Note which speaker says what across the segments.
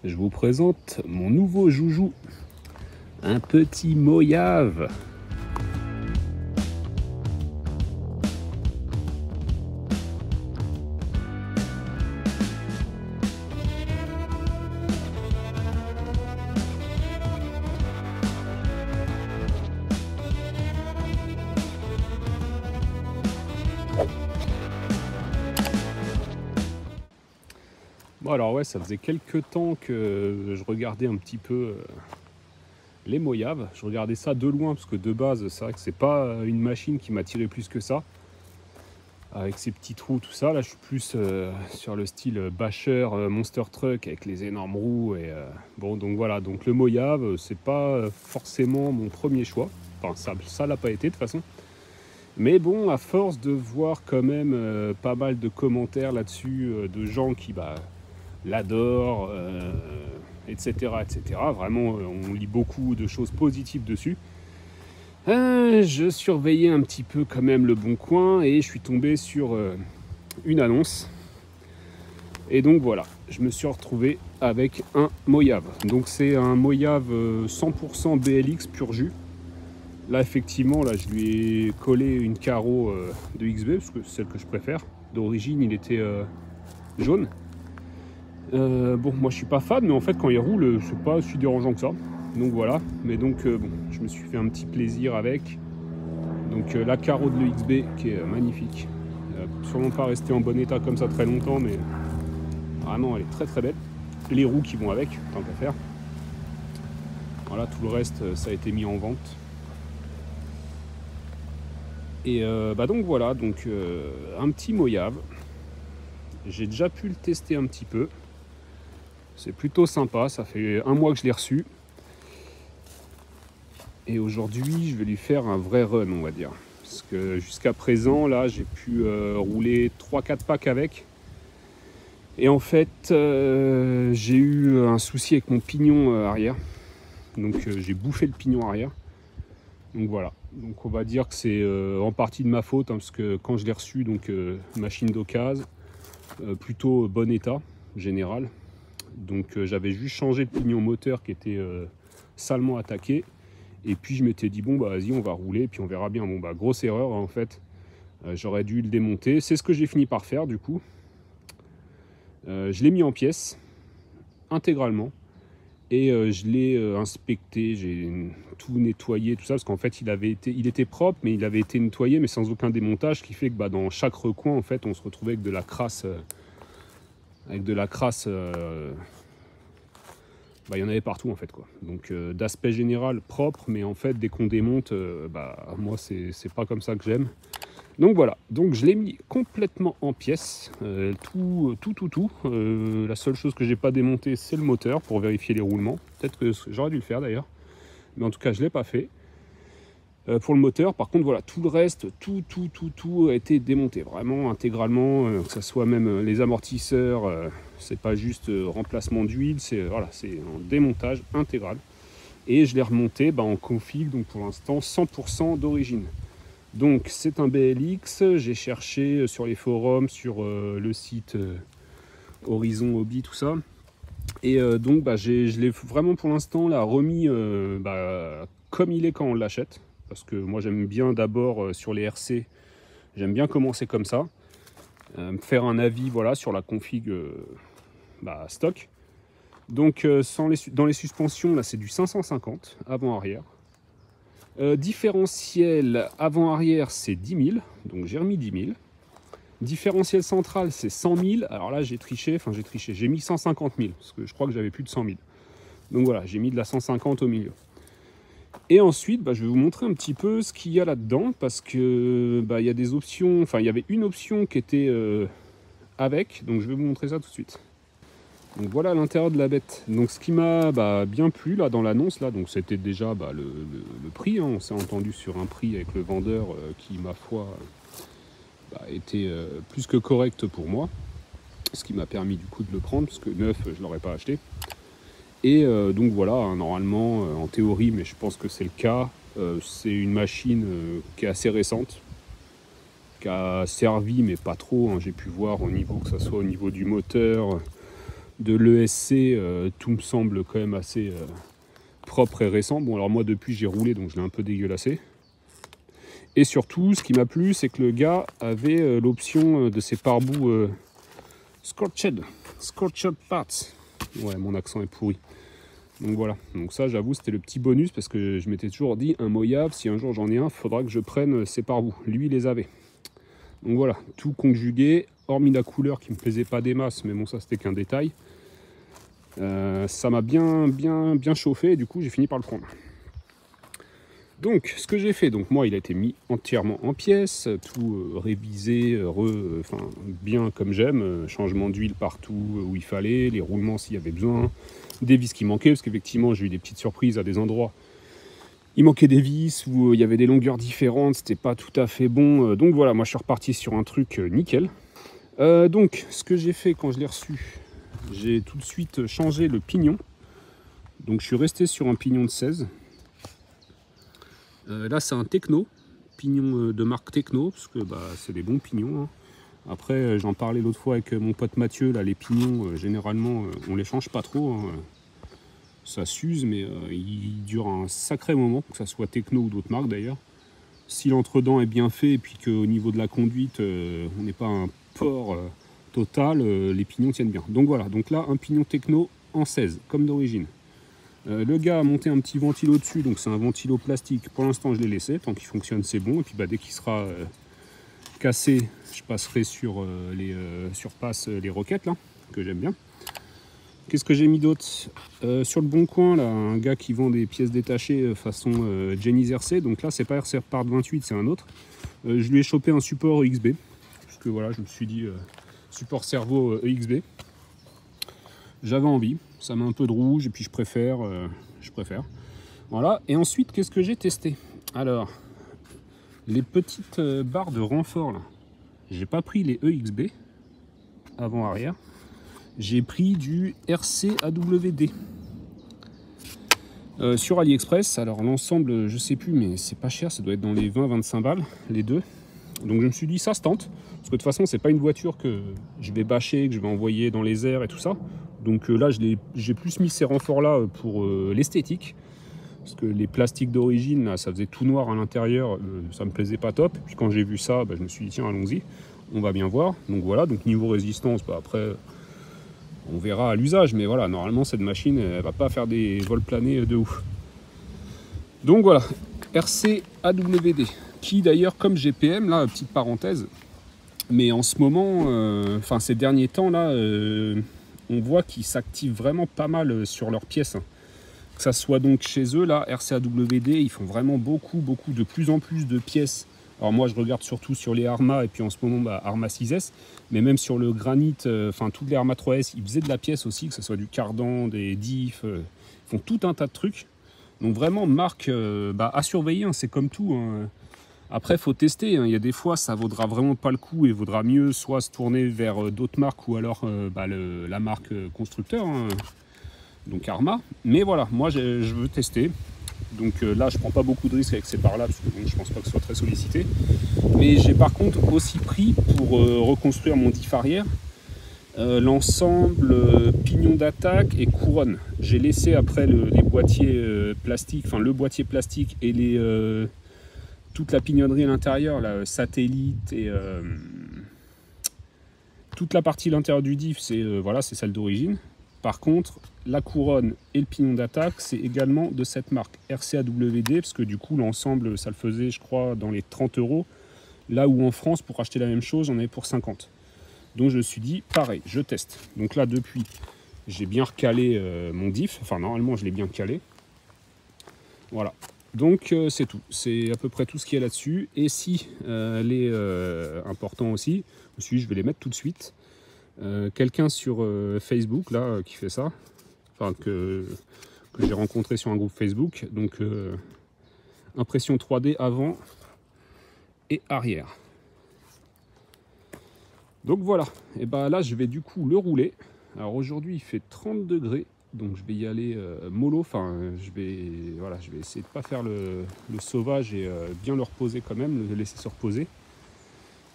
Speaker 1: je vous présente mon nouveau joujou, un petit Mojave. Bon alors ouais, ça faisait quelques temps que je regardais un petit peu les Mojaves. Je regardais ça de loin parce que de base, c'est vrai que c'est pas une machine qui m'attirait plus que ça. Avec ses petits trous, tout ça. Là, je suis plus sur le style basher, monster truck avec les énormes roues. Et bon, donc voilà. Donc le Mojave, c'est pas forcément mon premier choix. Enfin, ça l'a pas été de toute façon. Mais bon, à force de voir quand même pas mal de commentaires là-dessus de gens qui l'adore, etc., etc. Vraiment, on lit beaucoup de choses positives dessus. Je surveillais un petit peu quand même le Bon Coin et je suis tombé sur une annonce. Et donc voilà, je me suis retrouvé avec un Mojave. Donc c'est un Mojave 100% BLX pur jus. Là effectivement, là je lui ai collé une carreau de XB parce que c'est celle que je préfère. D'origine, il était jaune. Bon, moi je suis pas fan, mais en fait quand il roule, c'est pas si dérangeant que ça. Donc voilà, mais donc bon, je me suis fait un petit plaisir avec. Donc la carreau de l'EXB qui est magnifique. Sûrement pas rester en bon état comme ça très longtemps, mais vraiment elle est très très belle. Les roues qui vont avec, tant qu'à faire. Voilà, tout le reste ça a été mis en vente. Et donc voilà, donc un petit Mojave. J'ai déjà pu le tester un petit peu. C'est plutôt sympa, ça fait un mois que je l'ai reçu. Et aujourd'hui, je vais lui faire un vrai run, on va dire. Parce que jusqu'à présent, là, j'ai pu rouler 3-4 packs avec. Et en fait, j'ai eu un souci avec mon pignon arrière. Donc j'ai bouffé le pignon arrière. Donc voilà. Donc on va dire que c'est en partie de ma faute, hein, parce que quand je l'ai reçu, donc machine d'occasion, plutôt bon état général. Donc j'avais juste changé le pignon moteur qui était salement attaqué. Et puis je m'étais dit bon bah vas-y on va rouler et puis on verra bien. Bon bah grosse erreur en fait. J'aurais dû le démonter. C'est ce que j'ai fini par faire du coup. Je l'ai mis en pièces intégralement. Et je l'ai inspecté, j'ai tout nettoyé, tout ça, parce qu'en fait il était propre, mais il avait été nettoyé, mais sans aucun démontage, ce qui fait que dans chaque recoin, en fait, on se retrouvait avec de la crasse. Il y en avait partout en fait quoi. Donc d'aspect général propre, mais en fait dès qu'on démonte, moi c'est pas comme ça que j'aime. Donc voilà, donc je l'ai mis complètement en pièces, tout. La seule chose que j'ai pas démonté, c'est le moteur pour vérifier les roulements. Peut-être que j'aurais dû le faire d'ailleurs, mais en tout cas je l'ai pas fait. Pour le moteur, par contre, voilà, tout le reste, tout a été démonté, vraiment intégralement, que ce soit même les amortisseurs, c'est pas juste remplacement d'huile, c'est voilà, c'est un démontage intégral. Et je l'ai remonté en config, donc pour l'instant 100% d'origine. Donc c'est un BLX, j'ai cherché sur les forums, sur le site Horizon Hobby, tout ça. Et donc je l'ai vraiment pour l'instant là remis comme il est quand on l'achète. Parce que moi j'aime bien d'abord sur les RC, j'aime bien commencer comme ça. Faire un avis voilà, sur la config stock. Donc dans les suspensions, là c'est du 550 avant-arrière. Différentiel avant-arrière c'est 10 000, donc j'ai remis 10 000. Différentiel central c'est 100 000, alors là j'ai triché, j'ai mis 150 000, parce que je crois que j'avais plus de 100 000. Donc voilà, j'ai mis de la 150 au milieu. Et ensuite, je vais vous montrer un petit peu ce qu'il y a là-dedans, parce que il y a des options, enfin il y avait une option qui était avec, donc je vais vous montrer ça tout de suite. Donc voilà l'intérieur de la bête. Donc ce qui m'a bien plu là dans l'annonce là, donc c'était déjà le prix, hein. On s'est entendu sur un prix avec le vendeur qui ma foi était plus que correct pour moi, ce qui m'a permis du coup de le prendre, parce que neuf je l'aurais pas acheté. Et donc voilà, hein, normalement, en théorie, mais je pense que c'est le cas, c'est une machine qui est assez récente, qui a servi, mais pas trop, hein, j'ai pu voir au niveau, que ce soit au niveau du moteur, de l'ESC, tout me semble quand même assez propre et récent. Bon, alors moi depuis j'ai roulé, donc je l'ai un peu dégueulassé. Et surtout, ce qui m'a plu, c'est que le gars avait l'option de ses pare-boues Scorched Parts. Ouais, mon accent est pourri. Donc voilà, donc ça j'avoue c'était le petit bonus parce que je m'étais toujours dit un Mojave, si un jour j'en ai un, il faudra que je prenne ses pare-boues. Lui il les avait. Donc voilà, tout conjugué, hormis la couleur qui me plaisait pas des masses, mais bon ça c'était qu'un détail. Ça m'a bien chauffé et du coup j'ai fini par le prendre. Donc ce que j'ai fait, donc moi il a été mis entièrement en pièces, tout révisé, enfin bien comme j'aime, changement d'huile partout où il fallait, les roulements s'il y avait besoin, des vis qui manquaient, parce qu'effectivement j'ai eu des petites surprises à des endroits. Il manquait des vis où il y avait des longueurs différentes, c'était pas tout à fait bon. Donc voilà, moi je suis reparti sur un truc nickel. Donc ce que j'ai fait quand je l'ai reçu, j'ai tout de suite changé le pignon. Donc je suis resté sur un pignon de 16. Là c'est un Techno, pignon de marque Techno, parce que bah, c'est des bons pignons. Hein. Après j'en parlais l'autre fois avec mon pote Mathieu, là les pignons généralement on les change pas trop. Hein. Ça s'use mais il dure un sacré moment, que ça soit Techno ou d'autres marques d'ailleurs. Si l'entredent est bien fait et puis qu'au niveau de la conduite on n'est pas un port total, les pignons tiennent bien. Donc voilà, donc là un pignon Techno en 16 comme d'origine. Le gars a monté un petit ventilo dessus, donc c'est un ventilo plastique. Pour l'instant je l'ai laissé, tant qu'il fonctionne c'est bon. Et puis bah, dès qu'il sera cassé, je passerai sur les surpasses, les roquettes là, que j'aime bien. Qu'est-ce que j'ai mis d'autre sur le bon coin là, un gars qui vend des pièces détachées façon Jenny's RC. Donc là c'est pas RC Part 28, c'est un autre. Je lui ai chopé un support EXB, parce que voilà, je me suis dit support servo EXB. J'avais envie, ça met un peu de rouge et puis je préfère. Voilà, et ensuite qu'est-ce que j'ai testé? Alors, les petites barres de renfort là, j'ai pas pris les EXB avant-arrière, j'ai pris du RC AWD sur AliExpress. Alors l'ensemble, je sais plus, mais c'est pas cher, ça doit être dans les 20-25 balles les deux. Donc je me suis dit ça se tente, parce que de toute façon c'est pas une voiture que je vais bâcher, que je vais envoyer dans les airs et tout ça. Donc là j'ai plus mis ces renforts là pour l'esthétique, parce que les plastiques d'origine là, ça faisait tout noir à l'intérieur, ça me plaisait pas top. Et puis quand j'ai vu ça, bah, je me suis dit tiens allons-y, on va bien voir. Donc voilà, donc niveau résistance, bah, après on verra à l'usage, mais voilà, normalement cette machine elle va pas faire des vols planés de ouf. Donc voilà, RC AWD, qui d'ailleurs comme GPM, là, petite parenthèse, mais en ce moment, enfin ces derniers temps là, on voit qu'ils s'activent vraiment pas mal sur leurs pièces. Hein. Que ça soit donc chez eux, là, RCAWD, ils font vraiment beaucoup, de plus en plus de pièces. Alors moi je regarde surtout sur les Arma, et puis en ce moment bah, Arma 6S, mais même sur le Granit, enfin toutes les Arma 3S, ils faisaient de la pièce aussi, que ce soit du cardan, des diffs, ils font tout un tas de trucs. Donc vraiment marque bah, à surveiller, hein, c'est comme tout. Hein. Après, il faut tester. Hein. Il y a des fois, ça vaudra vraiment pas le coup et vaudra mieux soit se tourner vers d'autres marques ou alors bah, la marque constructeur, hein, donc Arma. Mais voilà, moi, je veux tester. Donc là, je prends pas beaucoup de risques avec ces barres-là parce que bon, je pense pas que ce soit très sollicité. Mais j'ai par contre aussi pris pour reconstruire mon diff arrière l'ensemble pignon d'attaque et couronne. J'ai laissé après les boîtiers plastiques, enfin le boîtier plastique et les toute la pignonnerie à l'intérieur, la satellite et toute la partie de l'intérieur du diff, c'est voilà, c'est celle d'origine. Par contre, la couronne et le pignon d'attaque, c'est également de cette marque RCAWD, parce que du coup, l'ensemble, ça le faisait, je crois, dans les 30 €. Là où en France, pour acheter la même chose, j'en avais pour 50. Donc je me suis dit, pareil, je teste. Donc là, depuis, j'ai bien recalé mon diff. Enfin, normalement, je l'ai bien calé. Voilà. Donc c'est tout, c'est à peu près tout ce qu'il y a là-dessus. Et si les importants aussi, je me suis dit je vais les mettre tout de suite. Quelqu'un sur Facebook là qui fait ça, enfin que j'ai rencontré sur un groupe Facebook. Donc impression 3D avant et arrière. Donc voilà, et ben là je vais du coup le rouler. Alors aujourd'hui il fait 30 degrés. Donc je vais y aller mollo, enfin je vais essayer de ne pas faire le sauvage et bien le reposer quand même, le laisser se reposer.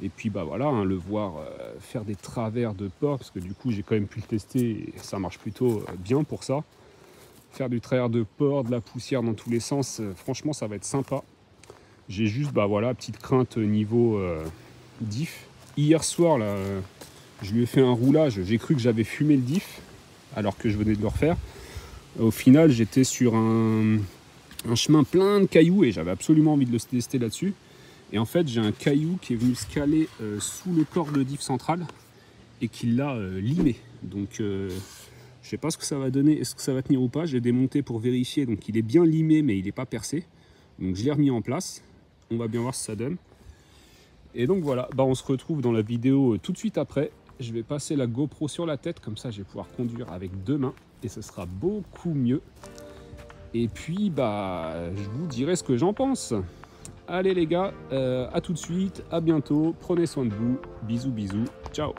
Speaker 1: Et puis bah voilà, hein, le voir faire des travers de porte, parce que du coup j'ai quand même pu le tester et ça marche plutôt bien pour ça. Faire du travers de porte, de la poussière dans tous les sens, franchement ça va être sympa. J'ai juste bah voilà, petite crainte niveau diff. Hier soir là, je lui ai fait un roulage, j'ai cru que j'avais fumé le diff alors que je venais de le refaire. Au final j'étais sur un chemin plein de cailloux et j'avais absolument envie de le tester là-dessus. Et en fait, j'ai un caillou qui est venu se caler sous le corps de diff central et qui l'a limé. Donc, je sais pas ce que ça va donner, est-ce que ça va tenir ou pas. Je l'ai démonté pour vérifier. Donc, il est bien limé, mais il n'est pas percé. Donc, je l'ai remis en place. On va bien voir ce que ça donne. Et donc, voilà. Bah, on se retrouve dans la vidéo tout de suite après. Je vais passer la GoPro sur la tête. Comme ça, je vais pouvoir conduire avec 2 mains. Et ce sera beaucoup mieux. Et puis, bah, je vous dirai ce que j'en pense. Allez les gars, à tout de suite, à bientôt, prenez soin de vous, bisous bisous, ciao.